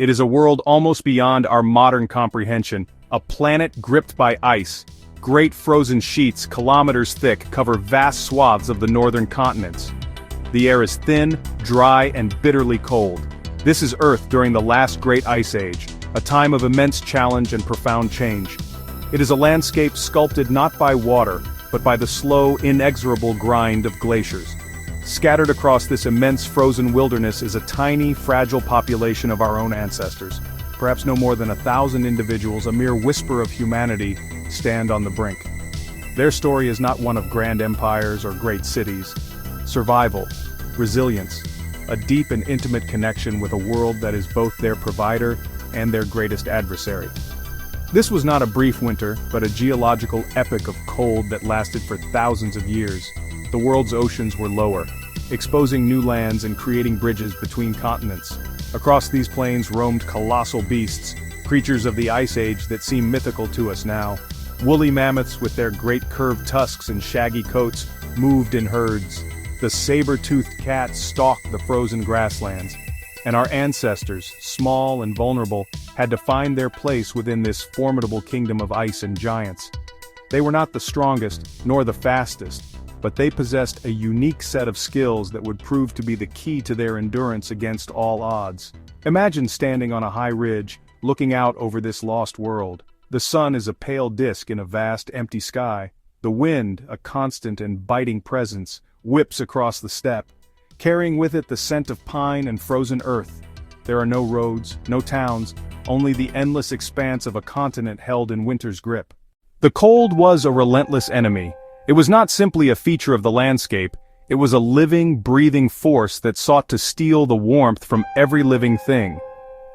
It is a world almost beyond our modern comprehension, a planet gripped by ice. Great frozen sheets kilometers thick cover vast swaths of the northern continents. The air is thin, dry, and bitterly cold. This is Earth during the last great ice age, a time of immense challenge and profound change. It is a landscape sculpted not by water, but by the slow, inexorable grind of glaciers. Scattered across this immense frozen wilderness is a tiny, fragile population of our own ancestors. Perhaps no more than 1,000 individuals, a mere whisper of humanity, stand on the brink. Their story is not one of grand empires or great cities. Survival, resilience, a deep and intimate connection with a world that is both their provider and their greatest adversary. This was not a brief winter, but a geological epic of cold that lasted for thousands of years. The world's oceans were lower, exposing new lands and creating bridges between continents. Across these plains roamed colossal beasts, creatures of the Ice Age that seem mythical to us now. Woolly mammoths with their great curved tusks and shaggy coats moved in herds. The saber-toothed cats stalked the frozen grasslands. And our ancestors, small and vulnerable, had to find their place within this formidable kingdom of ice and giants. They were not the strongest, nor the fastest, but they possessed a unique set of skills that would prove to be the key to their endurance against all odds. Imagine standing on a high ridge, looking out over this lost world. The sun is a pale disk in a vast, empty sky. The wind, a constant and biting presence, whips across the steppe, carrying with it the scent of pine and frozen earth. There are no roads, no towns, only the endless expanse of a continent held in winter's grip. The cold was a relentless enemy. It was not simply a feature of the landscape, it was a living, breathing force that sought to steal the warmth from every living thing.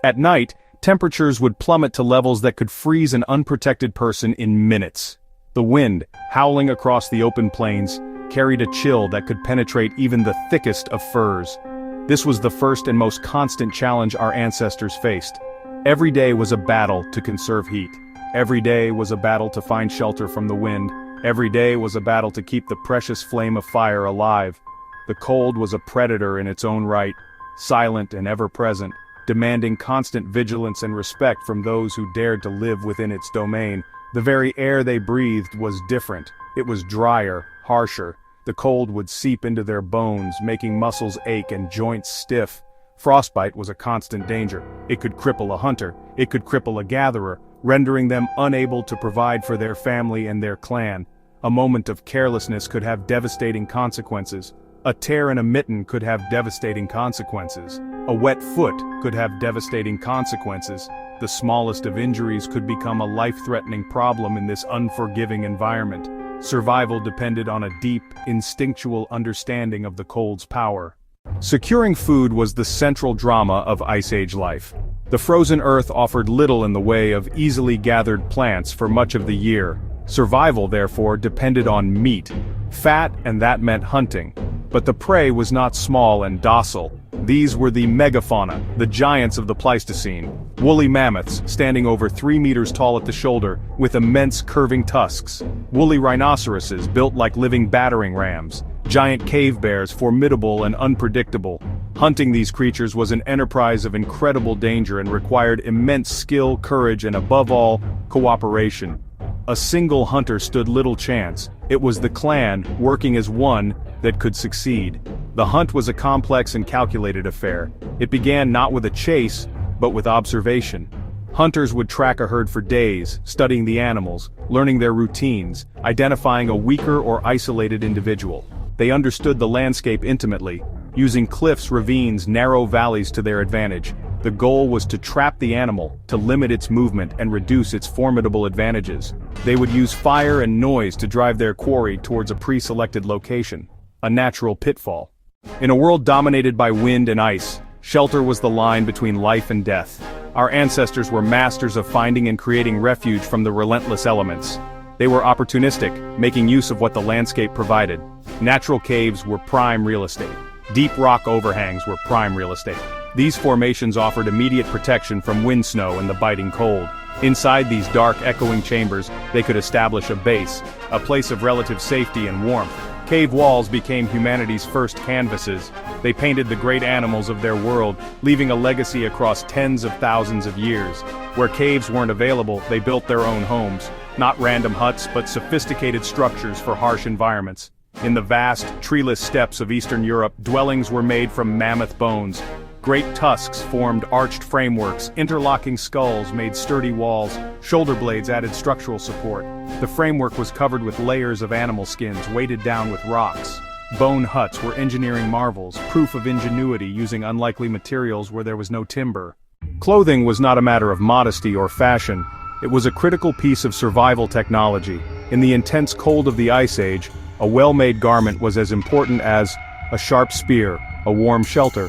At night, temperatures would plummet to levels that could freeze an unprotected person in minutes. The wind, howling across the open plains, carried a chill that could penetrate even the thickest of furs. This was the first and most constant challenge our ancestors faced. Every day was a battle to conserve heat. Every day was a battle to find shelter from the wind. Every day was a battle to keep the precious flame of fire alive. The cold was a predator in its own right, silent and ever-present, demanding constant vigilance and respect from those who dared to live within its domain. The very air they breathed was different. It was drier, harsher. The cold would seep into their bones, making muscles ache and joints stiff. Frostbite was a constant danger. It could cripple a hunter. It could cripple a gatherer, rendering them unable to provide for their family and their clan. A moment of carelessness could have devastating consequences. A tear in a mitten could have devastating consequences. A wet foot could have devastating consequences. The smallest of injuries could become a life-threatening problem in this unforgiving environment. Survival depended on a deep, instinctual understanding of the cold's power. Securing food was the central drama of Ice Age life. The frozen earth offered little in the way of easily gathered plants for much of the year. Survival, therefore, depended on meat, fat, and that meant hunting. But the prey was not small and docile. These were the megafauna, the giants of the Pleistocene. Woolly mammoths, standing over 3 meters tall at the shoulder, with immense curving tusks. Woolly rhinoceroses, built like living battering rams. Giant cave bears, formidable and unpredictable. Hunting these creatures was an enterprise of incredible danger and required immense skill, courage, and above all, cooperation. A single hunter stood little chance. It was the clan, working as one, that could succeed. The hunt was a complex and calculated affair. It began not with a chase, but with observation. Hunters would track a herd for days, studying the animals, learning their routines, identifying a weaker or isolated individual. They understood the landscape intimately, using cliffs, ravines, narrow valleys to their advantage. The goal was to trap the animal, to limit its movement and reduce its formidable advantages. They would use fire and noise to drive their quarry towards a pre-selected location, a natural pitfall. In a world dominated by wind and ice, shelter was the line between life and death. Our ancestors were masters of finding and creating refuge from the relentless elements. They were opportunistic, making use of what the landscape provided. Natural caves were prime real estate. Deep rock overhangs were prime real estate. These formations offered immediate protection from wind snow and the biting cold. Inside these dark, echoing chambers, they could establish a base, a place of relative safety and warmth. Cave walls became humanity's first canvases. They painted the great animals of their world, leaving a legacy across tens of thousands of years. Where caves weren't available, they built their own homes. Not random huts, but sophisticated structures for harsh environments. In the vast, treeless steppes of Eastern Europe, dwellings were made from mammoth bones. Great tusks formed arched frameworks, interlocking skulls made sturdy walls, shoulder blades added structural support. The framework was covered with layers of animal skins weighted down with rocks. Bone huts were engineering marvels, proof of ingenuity using unlikely materials where there was no timber. Clothing was not a matter of modesty or fashion. It was a critical piece of survival technology. In the intense cold of the Ice Age, a well-made garment was as important as a sharp spear, a warm shelter.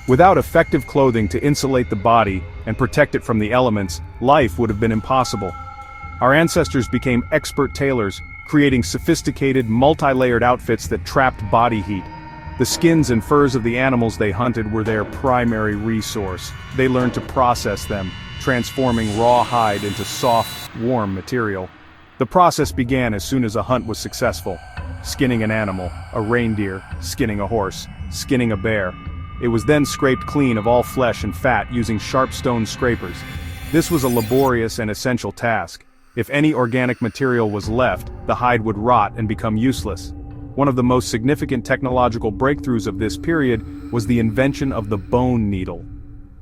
Without effective clothing to insulate the body and protect it from the elements, life would have been impossible. Our ancestors became expert tailors, creating sophisticated, multi-layered outfits that trapped body heat. The skins and furs of the animals they hunted were their primary resource. They learned to process them, transforming raw hide into soft, warm material. The process began as soon as a hunt was successful. Skinning an animal, a reindeer, skinning a horse, skinning a bear. It was then scraped clean of all flesh and fat using sharp stone scrapers. This was a laborious and essential task. If any organic material was left, the hide would rot and become useless. One of the most significant technological breakthroughs of this period was the invention of the bone needle.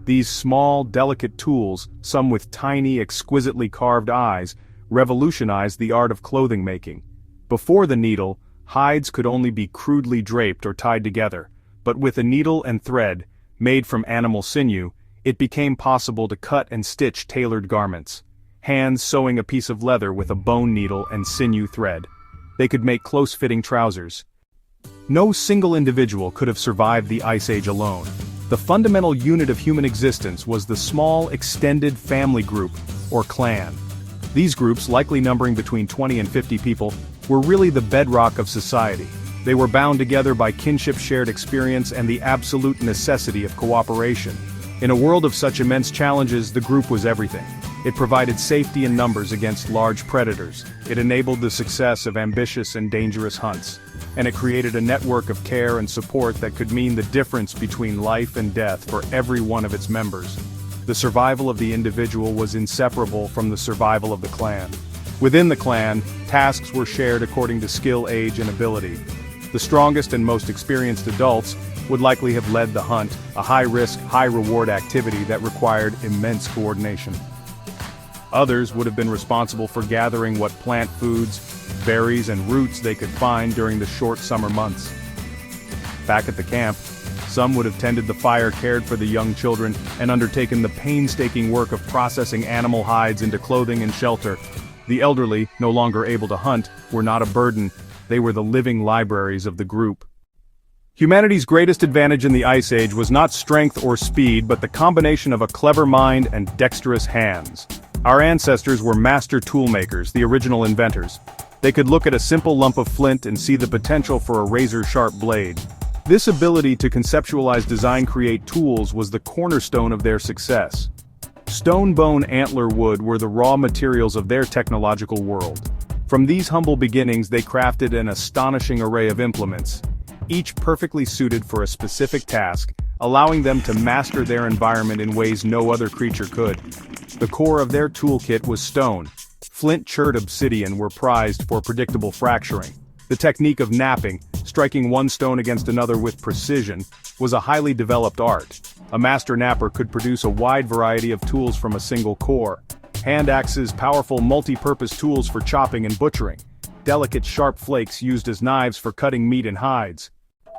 These small, delicate tools, some with tiny, exquisitely carved eyes, revolutionized the art of clothing making. Before the needle, hides could only be crudely draped or tied together. But with a needle and thread, made from animal sinew, it became possible to cut and stitch tailored garments. Hands sewing a piece of leather with a bone needle and sinew thread. They could make close-fitting trousers. No single individual could have survived the Ice Age alone. The fundamental unit of human existence was the small, extended family group, or clan. These groups, likely numbering between 20 and 50 people, were really the bedrock of society. They were bound together by kinship, shared experience, and the absolute necessity of cooperation. In a world of such immense challenges, the group was everything. It provided safety in numbers against large predators. It enabled the success of ambitious and dangerous hunts. And it created a network of care and support that could mean the difference between life and death for every one of its members. The survival of the individual was inseparable from the survival of the clan. Within the clan, tasks were shared according to skill, age, and ability. The strongest and most experienced adults would likely have led the hunt, a high-risk, high-reward activity that required immense coordination. Others would have been responsible for gathering what plant foods, berries, and roots they could find during the short summer months. Back at the camp, some would have tended the fire, cared for the young children, and undertaken the painstaking work of processing animal hides into clothing and shelter. The elderly, no longer able to hunt, were not a burden. They were the living libraries of the group. Humanity's greatest advantage in the Ice Age was not strength or speed, but the combination of a clever mind and dexterous hands. Our ancestors were master toolmakers, the original inventors. They could look at a simple lump of flint and see the potential for a razor-sharp blade. This ability to conceptualize, design, create tools was the cornerstone of their success. Stone, bone, antler, wood were the raw materials of their technological world. From these humble beginnings they crafted an astonishing array of implements, each perfectly suited for a specific task, allowing them to master their environment in ways no other creature could. The core of their toolkit was stone. Flint-chured obsidian were prized for predictable fracturing. The technique of knapping, striking one stone against another with precision, was a highly developed art. A master knapper could produce a wide variety of tools from a single core. Hand axes, powerful multi-purpose tools for chopping and butchering. Delicate sharp flakes used as knives for cutting meat and hides.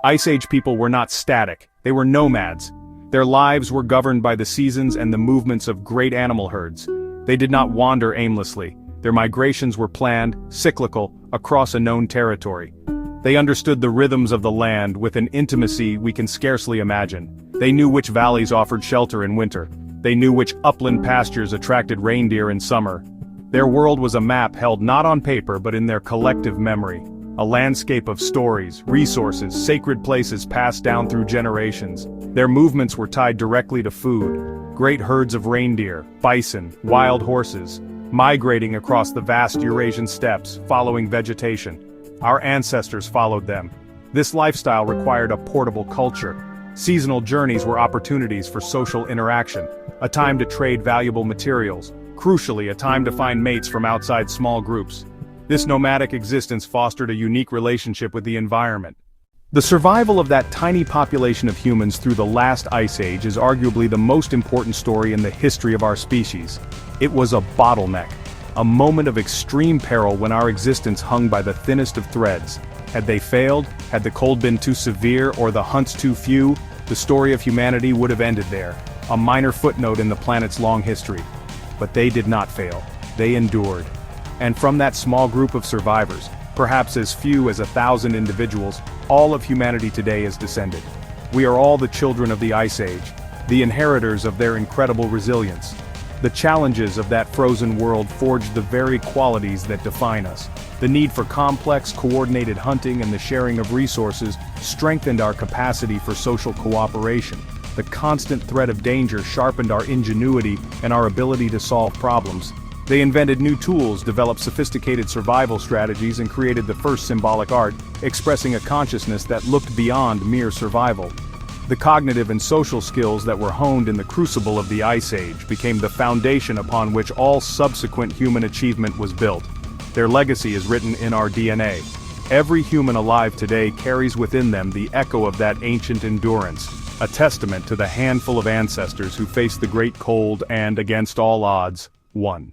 Ice Age people were not static, they were nomads. Their lives were governed by the seasons and the movements of great animal herds. They did not wander aimlessly. Their migrations were planned, cyclical, across a known territory. They understood the rhythms of the land with an intimacy we can scarcely imagine. They knew which valleys offered shelter in winter. They knew which upland pastures attracted reindeer in summer. Their world was a map held not on paper but in their collective memory. A landscape of stories, resources, sacred places passed down through generations. Their movements were tied directly to food. Great herds of reindeer, bison, wild horses, migrating across the vast Eurasian steppes, following vegetation. Our ancestors followed them. This lifestyle required a portable culture. Seasonal journeys were opportunities for social interaction, a time to trade valuable materials, crucially a time to find mates from outside small groups. This nomadic existence fostered a unique relationship with the environment. The survival of that tiny population of humans through the last ice age is arguably the most important story in the history of our species. It was a bottleneck, a moment of extreme peril when our existence hung by the thinnest of threads. Had they failed, had the cold been too severe or the hunts too few, the story of humanity would have ended there, a minor footnote in the planet's long history. But they did not fail. They endured. And from that small group of survivors, perhaps as few as 1,000 individuals, all of humanity today is descended. We are all the children of the Ice Age, the inheritors of their incredible resilience. The challenges of that frozen world forged the very qualities that define us. The need for complex, coordinated hunting and the sharing of resources strengthened our capacity for social cooperation. The constant threat of danger sharpened our ingenuity and our ability to solve problems. They invented new tools, developed sophisticated survival strategies, and created the first symbolic art, expressing a consciousness that looked beyond mere survival. The cognitive and social skills that were honed in the crucible of the Ice Age became the foundation upon which all subsequent human achievement was built. Their legacy is written in our DNA. Every human alive today carries within them the echo of that ancient endurance, a testament to the handful of ancestors who faced the great cold and, against all odds, won.